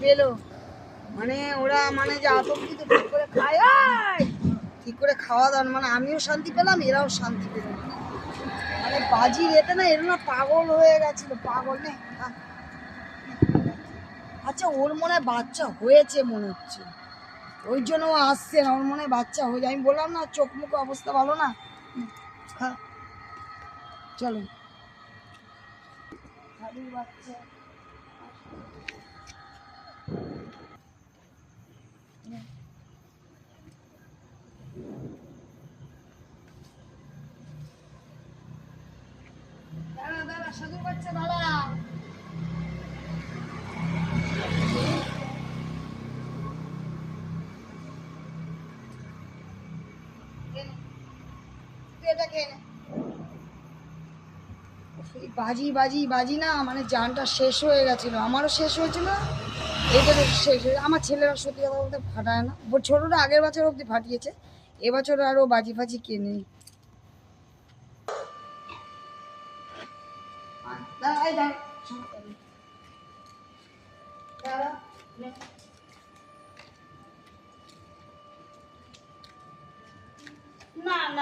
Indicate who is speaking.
Speaker 1: পেলো মানে ওরা মানে যে আতঙ্কিত ঠিক করে খায় ঠিক করে খাওয়া দাওয়া মানে আমিও শান্তি পেলাম এরাও শান্তি পেল মানে বাজির এতে না এরা না পাগল হয়ে গেছিল পাগল নেই। আচ্ছা ওর মনে হয় বাচ্চা হয়েছে মনে হচ্ছে ওই জন্য ও আসছে না ওর মনে হয় বাচ্চা হয়ে যায় আমি বললাম না চোখ মুখ অবস্থা ভালো না। চলো বাচ্চা দাঁড়া দাঁড়া সাধুর বাচ্চা দাঁড়া এটা খেয়ে নে বাজি বাজি বাজি না মানে জানটা শেষ হয়ে গেছিল আমারও শেষ হয়েছিল এবারে শেষ হয়ে আমার ছেলেরা সত্যি কথা বলতে ফাটায় না ছোটটা আগের বছর অবধি ফাটিয়েছে এবছর আরও বাজি ফাজি কিনে দাঁড়া দাঁড়া